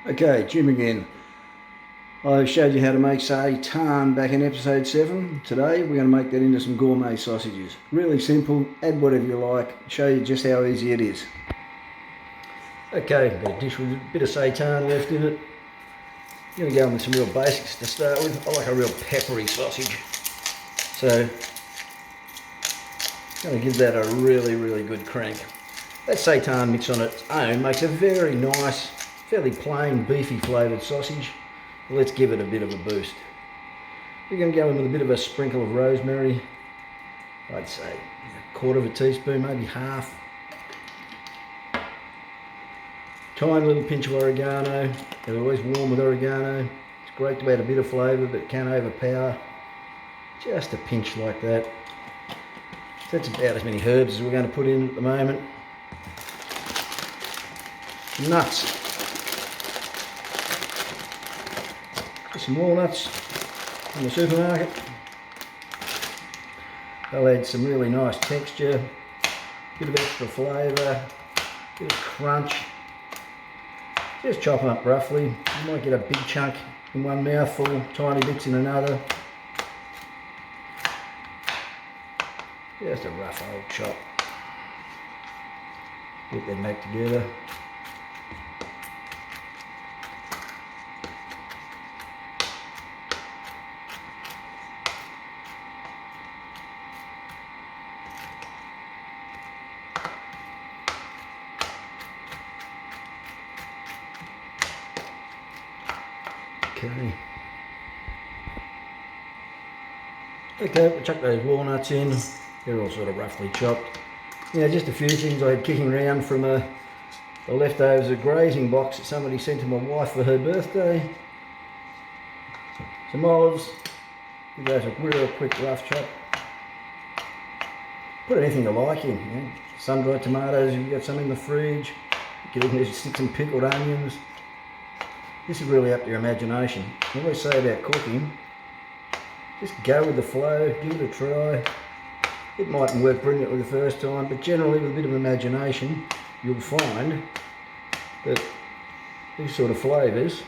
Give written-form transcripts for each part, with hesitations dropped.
Okay, Jim again. I showed you how to make seitan back in episode 7. Today we're going to make that into some gourmet sausages. Really simple, add whatever you like, show you just how easy it is. Okay, got a dish with a bit of seitan left in it. I'm going to go in with some real basics to start with. I like a real peppery sausage. So, I'm going to give that a really good crank. That seitan mix on its own makes a very nice, fairly plain, beefy flavoured sausage. Let's give it a bit of a boost. We're going to go in with a bit of a sprinkle of rosemary. I'd say a quarter of a teaspoon, maybe half. Tiny little pinch of oregano. They're always warm with oregano. It's great to add a bit of flavour, but it can overpower. Just a pinch like that. So that's about as many herbs as we're going to put in at the moment. Nuts. Some walnuts from the supermarket. They'll add some really nice texture, bit of extra flavour, bit of crunch. Just chop them up roughly. You might get a big chunk in one mouthful, tiny bits in another. Just a rough old chop. Get them back together. Okay, we'll chuck those walnuts in. They're all sort of roughly chopped. Yeah, just a few things I had kicking around from the leftovers of grazing box that somebody sent to my wife for her birthday. Some olives. Give those a real quick rough chop. Put anything you like in. You know, sun-dried tomatoes, you've got some in the fridge. You can even stick some pickled onions. This is really up to your imagination. I always say about cooking, just go with the flow, give it a try. It mightn't work brilliantly the first time, but generally with a bit of imagination, you'll find that these sort of flavours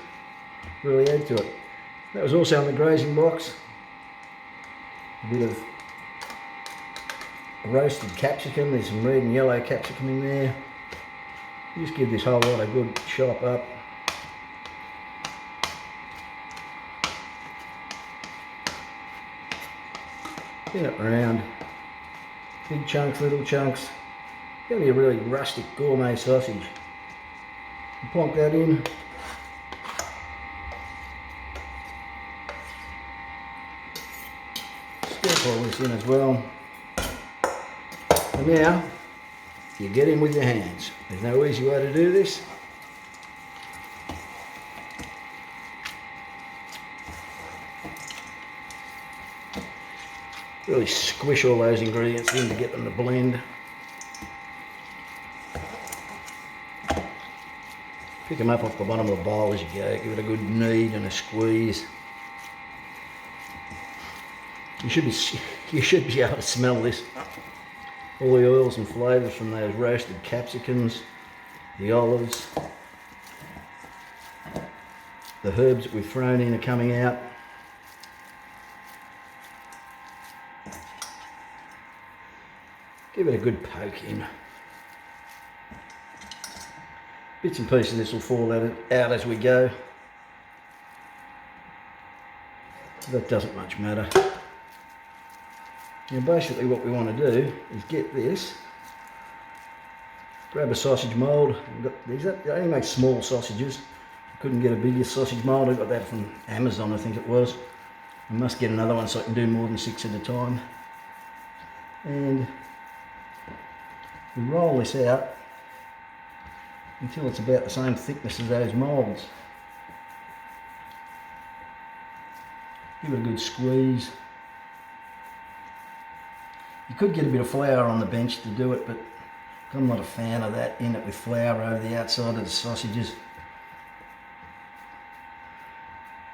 really add to it. That was also in the grazing box. A bit of roasted capsicum, there's some red and yellow capsicum in there. Just give this whole lot a good chop up. Spin it around, big chunks, little chunks. It's going to be a really rustic gourmet sausage. You plonk that in. Scoop all this in as well. And now, you get in with your hands. There's no easy way to do this. Really squish all those ingredients in to get them to blend. Pick them up off the bottom of the bowl as you go. Give it a good knead and a squeeze. You should be able to smell this. All the oils and flavours from those roasted capsicums, the olives, the herbs that we've thrown in are coming out. Give it a good poke in. Bits and pieces of this will fall out as we go. That doesn't much matter. Now basically what we want to do is get this, grab a sausage mould. They only make small sausages. I couldn't get a bigger sausage mould. I got that from Amazon, I think it was. I must get another one so I can do more than 6 at a time. And we roll this out until it's about the same thickness as those moulds. Give it a good squeeze. You could get a bit of flour on the bench to do it, but I'm not a fan of that, in it with flour over the outside of the sausages.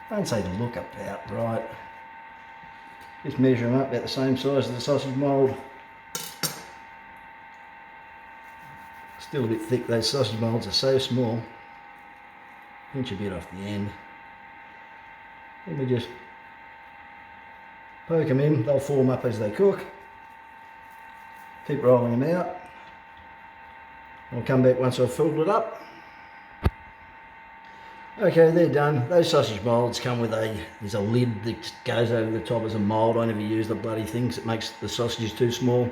Don't say to look about right. Just measure them up about the same size as the sausage mould. Still a bit thick, those sausage moulds are so small. pinch a bit off the end. Then we just poke them in, they'll form up as they cook. Keep rolling them out. I'll come back once I've filled it up. Okay, they're done. Those sausage moulds come with there's a lid that goes over the top as a mould. I never use the bloody things. It makes the sausages too small.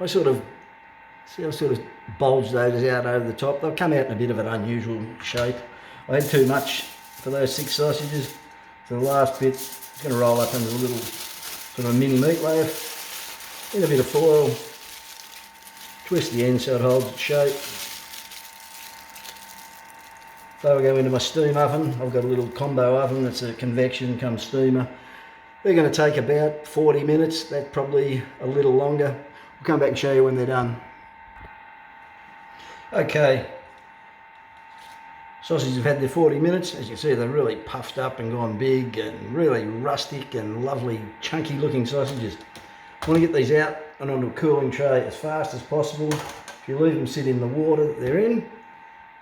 I sort of bulge those out over the top. They'll come out in a bit of an unusual shape. I had too much for those 6 sausages. So the last bit is going to roll up into a little sort of mini meatloaf in a bit of foil. Twist the end so it holds its shape. They'll go into my steam oven. I've got a little combo oven that's a convection cum steamer. They're going to take about 40 minutes. That's probably a little longer. I'll come back and show you when they're done. Okay, sausages have had their 40 minutes. As you see, they're really puffed up and gone big and really rustic and lovely chunky looking sausages. I want to get these out and onto a cooling tray as fast as possible. If you leave them sit in the water that they're in,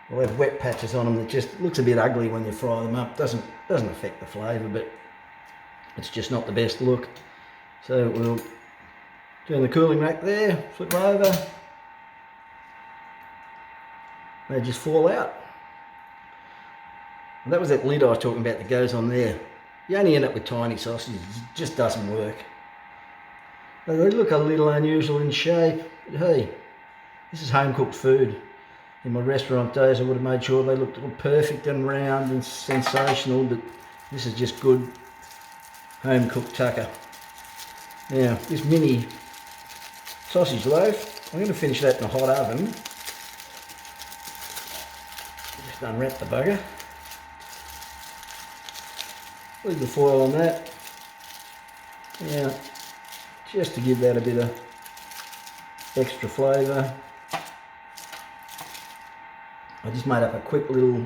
they'll have wet patches on them that just looks a bit ugly when you fry them up. Doesn't affect the flavour, but it's just not the best look. So we'll turn the cooling rack there, flip over. They just fall out. And that was that lid I was talking about that goes on there. You only end up with tiny sausages. It just doesn't work. They look a little unusual in shape, but hey, this is home cooked food. In my restaurant days I would have made sure they looked all perfect and round and sensational, but this is just good home cooked tucker. Now this mini sausage loaf, I'm going to finish that in a hot oven. Just unwrap the bugger. Leave the foil on that. Now, just to give that a bit of extra flavour, I just made up a quick little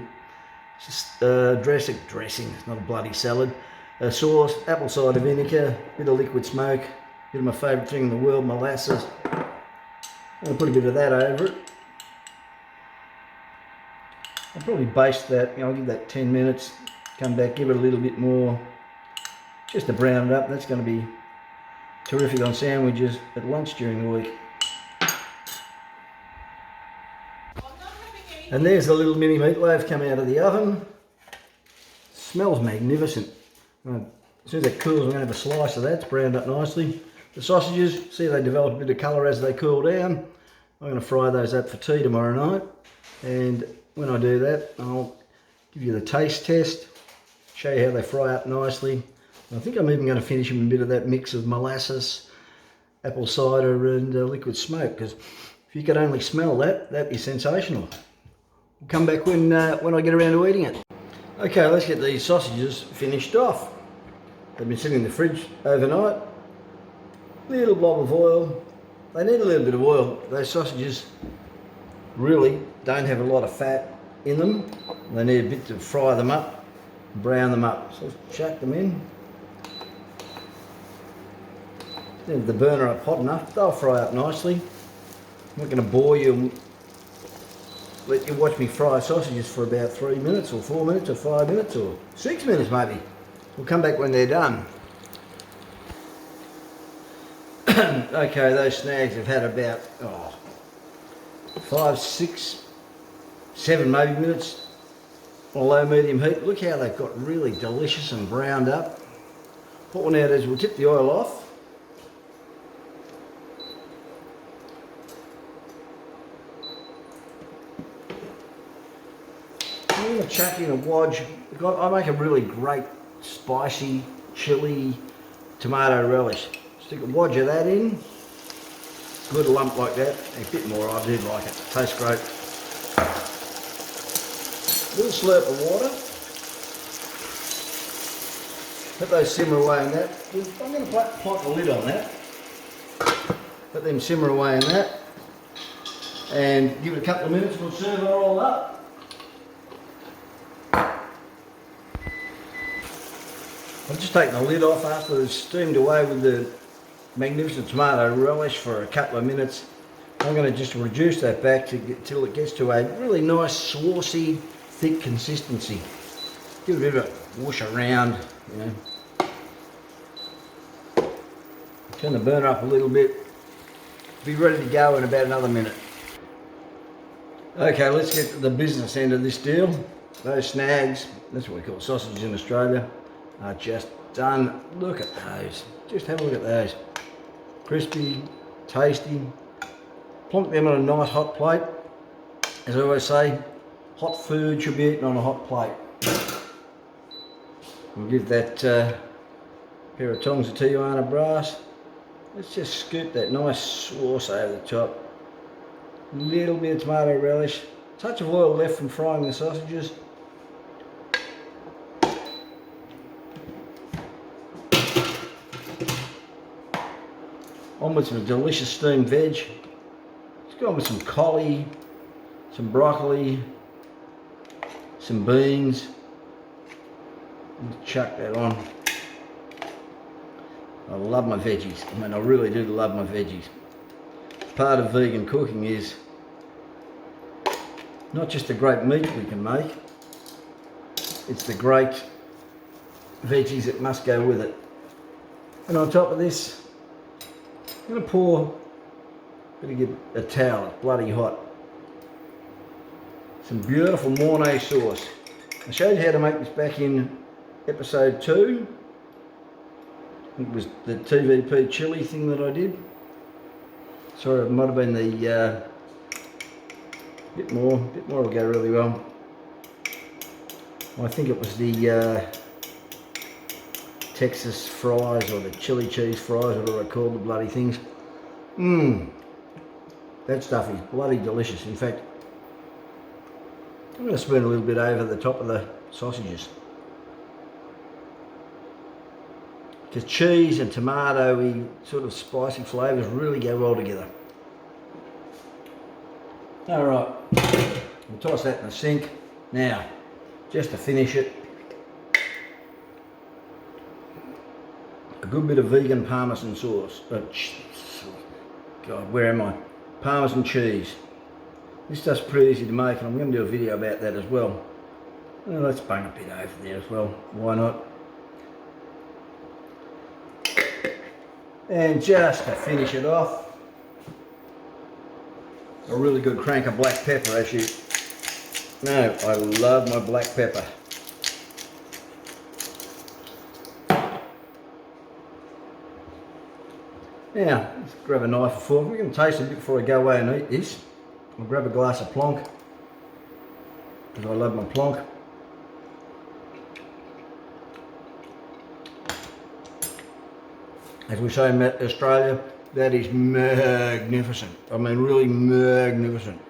dressing, it's not a bloody salad, sauce, apple cider vinegar, bit of liquid smoke, bit of my favourite thing in the world, molasses. I'm going to put a bit of that over it. I'll probably baste that, I'll give that 10 minutes, come back, give it a little bit more, just to brown it up. That's going to be terrific on sandwiches at lunch during the week. And there's the little mini meatloaf come out of the oven. Smells magnificent. As soon as it cools, I'm going to have a slice of that. It's browned up nicely. The sausages, see they develop a bit of colour as they cool down. I'm going to fry those up for tea tomorrow night. And when I do that, I'll give you the taste test, show you how they fry up nicely. I think I'm even going to finish them in a bit of that mix of molasses, apple cider and liquid smoke, because if you could only smell that, that'd be sensational. We'll come back when I get around to eating it. Okay, let's get these sausages finished off. They've been sitting in the fridge overnight. Little blob of oil. They need a little bit of oil. Those sausages really don't have a lot of fat in them. They need a bit to fry them up, brown them up. So let's chuck them in. Leave the burner up hot enough, they'll fry up nicely. I'm not going to bore you and let you watch me fry sausages for about 3 minutes or 4 minutes or 5 minutes or 6 minutes maybe. We'll come back when they're done. Okay, those snags have had about 5, 6, 7 maybe minutes on low medium heat. Look how they've got really delicious and browned up. What we'll now do is we'll tip the oil off. I'm going to chuck in a wodge. I make a really great spicy chili tomato relish. Stick a wodge of that in. Good lump like that. A bit more, I do like it. Tastes great. A little slurp of water. Let those simmer away in that. I'm going to plot the lid on that. Let them simmer away in that. And give it a couple of minutes, we'll serve it all up. I've just taken the lid off after it's steamed away with the magnificent tomato relish for a couple of minutes. I'm going to just reduce that back till it gets to a really nice, saucy, thick consistency. Give it a bit of a whoosh around, you know. Turn the burner up a little bit. Be ready to go in about another minute. Okay, let's get to the business end of this deal. Those snags, that's what we call sausages in Australia, are just done. Look at those. Just have a look at those. Crispy, tasty. Plonk them on a nice hot plate. As I always say, hot food should be eaten on a hot plate. We'll give that pair of tongs of Tijuana brass. Let's just scoop that nice sauce over the top. A little bit of tomato relish. Touch of oil left from frying the sausages. On with some delicious steamed veg. Let's go on with some collie, some broccoli, some beans. Let's chuck that on. I love my veggies. I mean, I really do love my veggies. Part of vegan cooking is not just the great meat we can make, it's the great veggies that must go with it. And on top of this, I'm going to pour, I'm going to get a towel, it's bloody hot. Some beautiful mornay sauce. I showed you how to make this back in episode 2. It was the TVP chili thing that I did. Sorry, it might have been the bit more will go really well. I think it was the Texas fries or the chili cheese fries, whatever I called the bloody things. That stuff is bloody delicious. In fact, I'm going to spoon a little bit over the top of the sausages. Because cheese and tomato-y sort of spicy flavours really go well together. Alright, we'll toss that in the sink. Now, just to finish it, a good bit of vegan Parmesan sauce. God, where am I? Parmesan cheese. This stuff's pretty easy to make, and I'm going to do a video about that as well. Let's bung a bit over there as well. Why not? And just to finish it off, a really good crank of black pepper, as you know. I love my black pepper. Now, let's grab a knife and fork. We're going to taste a bit before I go away and eat this. I'll grab a glass of plonk, because I love my plonk. As we say in Australia, that is magnificent. I mean, really magnificent.